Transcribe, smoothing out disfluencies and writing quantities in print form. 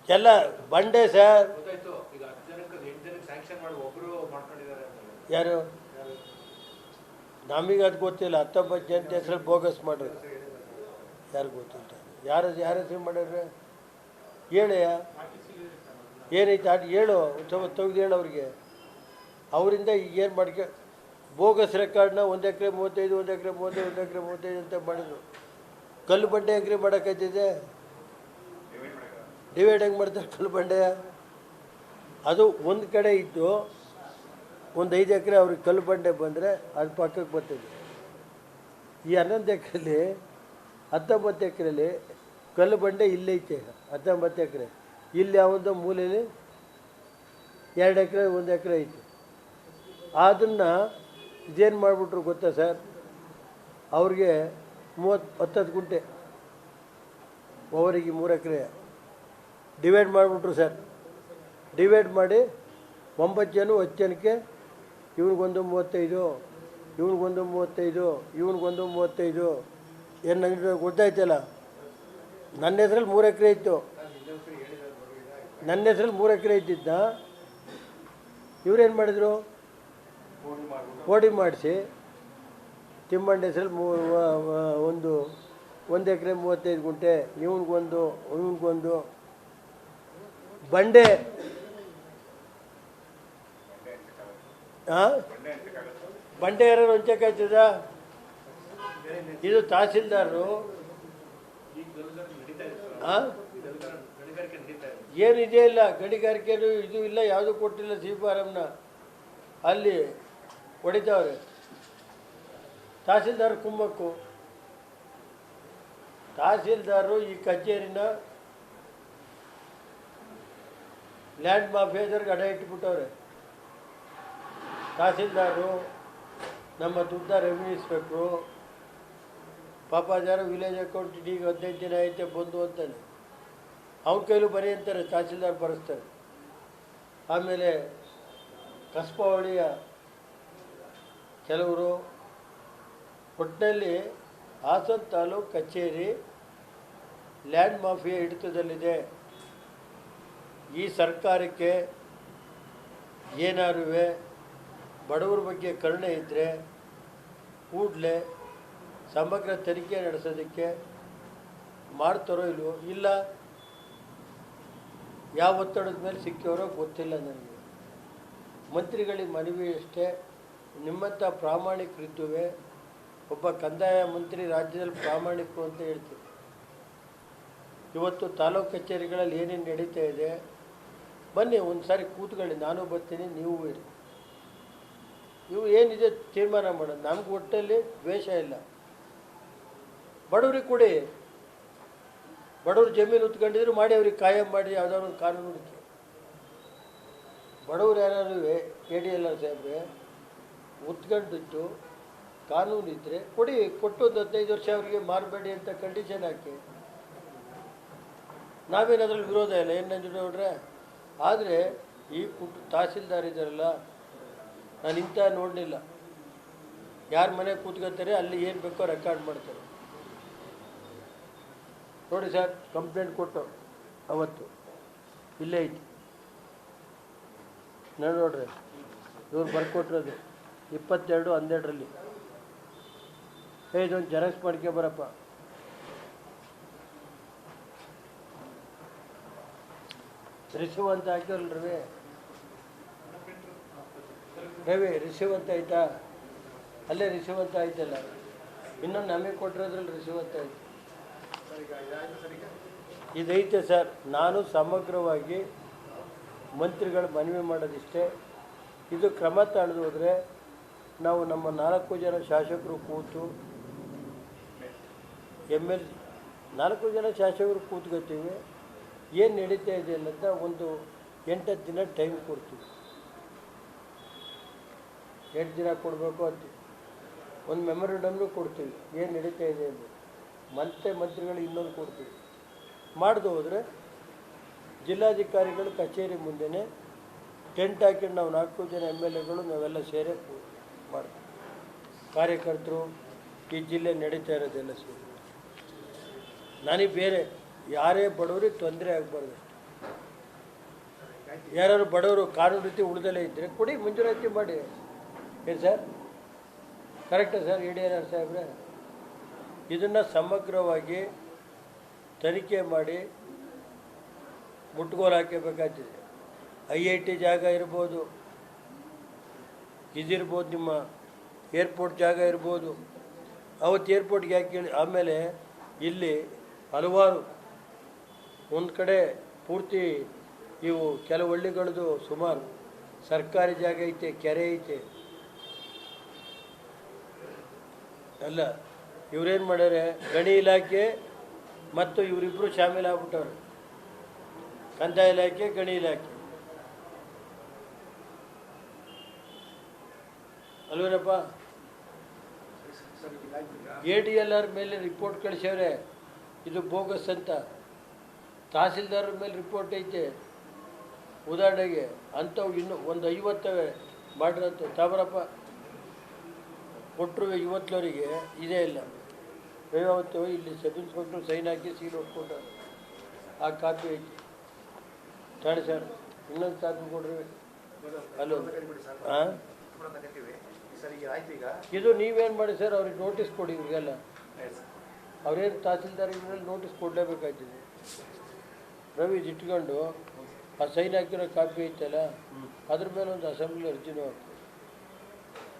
ಎಲ್ಲ ಬಂಡೆ ಸರ್. ಯಾರು? ನಮಗೆ ಅದು ಗೊತ್ತಿಲ್ಲ. 19 ಜನತೆ ಹೆಸರಲ್ಲಿ ಬೋಗಸ್ ಮಾಡಿದ್ರು. ಯಾರು ಗೊತ್ತಿಲ್ಲ. ಯಾರ ಹೆಸರು ಮಾಡಿದ್ರೆ ಹೇಳಯ್ಯ, ಏನೈತೆ ಅದು ಹೇಳು. ಸ್ವಲ್ಪ ತೆಗೆದು ಹೇಳು ಅವ್ರಿಗೆ. ಅವರಿಂದ ಏನು ಮಾಡ್ಕೊ ಬೋಗಸ್ ರೆಕಾರ್ಡ್ನ 1 ಎಕರೆ 35, 1 ಎಕರೆ 30, 1 ಎಕರೆ 35 ಅಂತ ಮಾಡಿದ್ರು. ಕಲ್ಲು ಬಂಡೆ ಹೆಂಗ್ರಿ ಮಾಡೋಕ್ಕಾಯ್ತಿದೆ? ಡಿವೈಡ್ ಹೆಂಗೆ ಮಾಡ್ತಾರೆ ಕಲ್ಲು ಬಂಡೆ? ಅದು ಒಂದು ಕಡೆ ಇದ್ದು ಒಂದು 5 ಎಕರೆ ಅವ್ರಿಗೆ ಕಲ್ಲು ಬಂಡೆ ಬಂದರೆ ಅದು ಪಕ್ಕಕ್ಕೆ ಬರ್ತದೆ. ಈ 11 ಎಕರೆಲಿ 19 ಎಕರೆಲಿ ಕಲ್ಲು ಬಂಡೆ ಇಲ್ಲೈತೆ. 19 ಎಕರೆ ಇಲ್ಲಿ ಯಾವುದೋ ಮೂಲೆಯಲ್ಲಿ 2 ಎಕರೆ 1 ಎಕರೆ ಐತೆ. ಅದನ್ನು ಇದೇನು ಮಾಡಿಬಿಟ್ರು ಗೊತ್ತಾ ಸರ್? ಅವ್ರಿಗೆ 10 ಗುಂಟೆ ಅವರಿಗೆ 3 ಎಕರೆ ಡಿವೈಡ್ ಮಾಡಿಬಿಟ್ರು ಸರ್. ಡಿವೈಡ್ ಮಾಡಿ 9 ಜನ 10 ಜನಕ್ಕೆ ಇವ್ನಿಗೊಂದು 35, ಇವ್ನಿಗೊಂದು 35, ಇವ್ನಿಗೊಂದು 35. ಏನು ನನಗೆ ಗೊತ್ತಾಯ್ತಲ್ಲ. ನನ್ನ ಹೆಸ್ರಲ್ಲಿ 3 ಎಕರೆ ಇತ್ತು. ನನ್ನ ಹೆಸ್ರಲ್ಲಿ 3 ಎಕರೆ ಇದ್ದಿದ್ದ ಇವ್ರೇನು ಮಾಡಿದರು? ಪೋಡಿ ಮಾಡಿಸಿ ತಿಮ್ಮಣ್ಣ ಹೆಸ್ರಲ್ಲಿ 1 ಎಕರೆ 35 ಗುಂಟೆ, ಇವನಿಗೊಂದು ಬಂಡೆ. ಬಂಡೆ ಯಾರು ಹೊಂಚಕ್ಕಾಯ್ತದ? ಇದು ತಹಸೀಲ್ದಾರರು ಏನಿದೆ ಇಲ್ಲ, ಗಣಿಗಾರಿಕೆನು ಇದು ಇಲ್ಲ, ಯಾವುದೂ ಕೊಟ್ಟಿಲ್ಲ. ಸಿಪಾರಮ್ನ ಅಲ್ಲಿ ಹೊಡಿತಾವ್ರೆ. ತಹಸೀಲ್ದಾರ್ ಕುಮ್ಮಕ್ಕು. ತಹಸೀಲ್ದಾರರು ಈ ಕಚೇರಿನ ಲ್ಯಾಂಡ್ ಮಾಫಿಯಾದವ್ರಿಗೆ ಅಡ ಇಟ್ಬಿಟ್ಟವ್ರೆ. ತಹಸೀಲ್ದಾರರು ನಮ್ಮ ದುಡ್ಡ ರೆವಿನ್ಯೂ ಇನ್ಸ್ಪೆಕ್ಟ್ರು ಪಾಪ ಯಾರೋ ವಿಲೇಜ್ ಅಕೌಂಟೆಂಟ್ ಈಗ 15 ದಿನ ಐತೆ ಬಂದು ಅಂತಾನೆ ಅವ್ರ ಕೈಲೂ ಬರೀ ಅಂತಾರೆ. ತಹಸೀಲ್ದಾರ್ ಬರೆಸ್ತಾರೆ. ಆಮೇಲೆ ಕಸ್ಬಾವಳಿಯ ಕೆಲವರು ಒಟ್ಟಿನಲ್ಲಿ ಹಾಸನ ತಾಲೂಕು ಕಚೇರಿ ಲ್ಯಾಂಡ್ ಮಾಫಿಯಾ ಹಿಡಿತದಲ್ಲಿದೆ. ಈ ಸರ್ಕಾರಕ್ಕೆ ಏನಾರು ಬಡವರ ಬಗ್ಗೆ ಕರುಣೆ ಇದ್ದರೆ ಕೂಡಲೇ ಸಮಗ್ರ ತನಿಖೆ ನಡೆಸೋದಕ್ಕೆ ಮಾಡ್ತಾರೋ ಇಲ್ವೋ, ಇಲ್ಲ ಯಾವ ಒತ್ತಡದ ಮೇಲೆ ಸಿಕ್ಕೋರೋ ಗೊತ್ತಿಲ್ಲ ನನಗೆ. ಮಂತ್ರಿಗಳಿಗೆ ಮನವಿ ಅಷ್ಟೇ, ನಿಮ್ಮಂಥ ಪ್ರಾಮಾಣಿಕರಿದ್ದುವೆ. ಒಬ್ಬ ಕಂದಾಯ ಮಂತ್ರಿ ರಾಜ್ಯದಲ್ಲಿ ಪ್ರಾಮಾಣಿಕರು ಅಂತ ಹೇಳ್ತೀವಿ. ಇವತ್ತು ತಾಲೂಕು ಕಚೇರಿಗಳಲ್ಲಿ ಏನೇನು ನಡೀತಾ ಇದೆ ಬನ್ನಿ ಒಂದು ಸಾರಿ ಕೂತ್ಕೊಳ್ಳಿ, ನಾನು ಬರ್ತೀನಿ, ನೀವು ಇರಿ. ಇವು ಏನಿದೆ ತೀರ್ಮಾನ ಮಾಡೋದು. ನಮ್ಗೆ ಒಟ್ಟಲ್ಲಿ ದ್ವೇಷ ಇಲ್ಲ. ಬಡವ್ರಿಗೆ ಕೊಡಿ. ಬಡವ್ರು ಜಮೀನು ಉತ್ಕೊಂಡಿದ್ರು ಮಾಡಿ, ಅವ್ರಿಗೆ ಕಾಯಂ ಮಾಡಿ ಯಾವುದಾದ್ರು ಒಂದು ಕಾನೂನು ಹುಡುಕಿ. ಬಡವ್ರು ಯಾರು ADLR ಸಾಹೇಬ್ರೆ ಉತ್ಕೊಂಡಿಟ್ಟು ಕಾನೂನು ಇದ್ದರೆ ಕೊಡಿ. ಕೊಟ್ಟು 15 ವರ್ಷ ಅವರಿಗೆ ಮಾರಬೇಡಿ ಅಂತ ಕಂಡೀಷನ್ ಹಾಕಿ. ನಾವೇನಾದ್ರಲ್ಲಿ ವಿರೋಧ ಇಲ್ಲ, ಏನು ನಂಜು ನೋಡ್ರೆ. ಆದರೆ ಈ ತಹಸೀಲ್ದಾರ್ ಇದ್ದಾರಲ್ಲ, ನಾನು ಇಂಥ ನೋಡಲಿಲ್ಲ. ಯಾರ ಮನೆ ಕೂತ್ಕೊತಾರೆ ಅಲ್ಲಿ ಏನು ಬೇಕೋ ರೆಕಾರ್ಡ್ ಮಾಡ್ತಾರೆ. ನೋಡಿ ಸರ್, ಕಂಪ್ಲೇಂಟ್ ಕೊಟ್ಟು ಅವತ್ತು ಇಲ್ಲೇ ಐತಿ ನೋಡ್ರಿ. ಇವ್ರು ಬರ್ಕೊಟ್ರದು 22/12ರಲ್ಲಿ. ಇದೊಂದು ಜೆರಾಕ್ಸ್ ಮಾಡ್ಕೆ ಬರಪ್ಪ. ರಿಸೀವ್ ಅಂತ ಹಾಕಿರಲ್ರಿ ರವಿ, ರಿಸೀವ್ ಅಂತ ಆಯ್ತಾ? ಅಲ್ಲೇ ರಿಸೀವ್ ಅಂತ ಆಯ್ತಲ್ಲ. ಇನ್ನೊಂದು ನಮಗೆ ಕೊಟ್ಟಿರೋದ್ರಲ್ಲಿ ರಿಸೀವ್ ಅಂತ ಆಯ್ತು. ಇದೈತೆ ಸರ್. ನಾನು ಸಮಗ್ರವಾಗಿ ಮಂತ್ರಿಗಳು ಮನವಿ ಮಾಡೋದಿಷ್ಟೇ, ಇದು ಕ್ರಮ ತಳೆದು ಹೋದರೆ ನಾವು ನಮ್ಮ 4 ಜನ ಶಾಸಕರು ಕೂತು ML 4 ಜನ ಶಾಸಕರು ಕೂತ್ಕೊತೀವಿ. ಏನು ನಡೀತಾ ಇದೆ ಅನ್ನೋದ ಒಂದು 8 ದಿನ ಟೈಮ್ ಕೊಡ್ತೀವಿ. 8 ದಿನ ಕೊಡಬೇಕು ಅಂತ ಒಂದು ಮೆಮೊರಂಡಮ್ನು ಕೊಡ್ತೀವಿ, ಏನು ನಡೀತಾ ಇದೆ ಅಂತ. ಮತ್ತೆ ಮಂತ್ರಿಗಳಿಗೆ ಇನ್ನೊಂದು ಕೊಡ್ತೀವಿ. ಮಾಡದೆ ಹೋದರೆ ಜಿಲ್ಲಾಧಿಕಾರಿಗಳು ಕಚೇರಿ ಮುಂದೆನೇ ಟೆಂಟ್ ಹಾಕಿಕೊಂಡು ನಾವು 4 ಜನ MLAಗಳು ನಾವೆಲ್ಲ ಸೇರಿ ಮಾಡ್ತೀವಿ. ಕಾರ್ಯಕರ್ತರು ಈ ಜಿಲ್ಲೆ ನಡೀತಾ ಇರೋದೆಲ್ಲ ಸೇರಿ ನನಗೆ ಬೇರೆ ಯಾರೇ ಬಡವ್ರಿಗೆ ತೊಂದರೆ ಆಗಬಾರ್ದು ಅಷ್ಟೆ. ಯಾರು ಬಡವರು ಕಾನೂನು ರೀತಿ ಉಳಿದಲೇ ಇದ್ದರೆ ಕೊಡಿ, ಮಂಜೂರಾತಿ ಮಾಡಿ. ಏನು ಸರ್, ಕರೆಕ್ಟಾ ಸರ್ ಯಡಿಯೂರಪ್ಪ ಸಾಹೇಬ್ರೆ? ಇದನ್ನು ಸಮಗ್ರವಾಗಿ ತನಿಖೆ ಮಾಡಿ ಮುಟ್ಟುಗೋಲು ಹಾಕಬೇಕಾಗ್ತದೆ. IIT ಜಾಗ ಇರ್ಬೋದು, ಇದಿರ್ಬೋದು, ನಿಮ್ಮ ಏರ್ಪೋರ್ಟ್ ಜಾಗ ಇರ್ಬೋದು. ಅವತ್ತು ಏರ್ಪೋರ್ಟ್ಗೆ ಯಾಕೆ ಹೇಳಿ, ಆಮೇಲೆ ಇಲ್ಲಿ ಹಲವಾರು ಒಂದು ಕಡೆ ಪೂರ್ತಿ ಇವು ಕೆಲವು ಹಳ್ಳಿಗಳದ್ದು ಸುಮಾರು ಸರ್ಕಾರಿ ಜಾಗ ಐತೆ, ಕೆರೆ ಐತೆ. ಅಲ್ಲ, ಇವರೇನು ಮಾಡ್ಯಾರೆ, ಗಣಿ ಇಲಾಖೆ ಮತ್ತು ಇವರಿಬ್ಬರು ಶಾಮೀಲಾಗ್ಬಿಟ್ಟವ್ರೆ. ಕಂದಾಯ ಇಲಾಖೆ, ಗಣಿ ಇಲಾಖೆ ಅಲ್ವೇನಪ್ಪ? ADLR ಮೇಲೆ ರಿಪೋರ್ಟ್ ಕಳಿಸ್ಯವ್ರೆ, ಇದು ಬೋಗಸ್ ಅಂತ. ತಹಸೀಲ್ದಾರ್ ಮೇಲೆ ರಿಪೋರ್ಟ್ ಐತೆ. ಉದಾಹರಣೆಗೆ ಅಂಥವು ಇನ್ನೂ ಒಂದು 50 ಮಾಡಿರೋಂಥ ತಾಬರಪ್ಪ ಕೊಟ್ಟರು. ಇವತ್ತವರಿಗೆ ಇದೇ ಇಲ್ಲ. ಯಾವತ್ತು ಇಲ್ಲಿ ಸಬ್ ಇನ್ಸ್ಪೆಕ್ಟ್ರು ಸೈನ್ ಹಾಕಿ ಸೀಲ್ ಹೊಟ್ಕೊಟ್ಟಾರೆ. ಆ ಕಾಪಿ ಐತಿ. ತಾಳಿ ಸರ್, ಇನ್ನೊಂದು ಕಾಪಿ ಕೊಡ್ರಿ. ಹಲೋ, ಹಾಂ, ಇದು ನೀವೇನು ಮಾಡಿ ಸರ್, ಅವ್ರಿಗೆ ನೋಟಿಸ್ ಕೊಡಿ. ಇವ್ರಿಗೆಲ್ಲ ಅವ್ರೇನು ತಹಸೀಲ್ದಾರ್ ಇವ್ರಲ್ಲಿ ನೋಟಿಸ್ ಕೊಡಲೇಬೇಕಾಗ್ತದೆ. ರವಿ ಇಟ್ಕೊಂಡು ಆ ಸೈನ್ ಹಾಕಿರೋ ಕಾಪಿ ಐತಲ್ಲ, ಅದ್ರ ಮೇಲೆ ಒಂದು ಅಸೆಂಬ್ಲಿ ಅರ್ಜಿನೂ ಹಾಕಿ.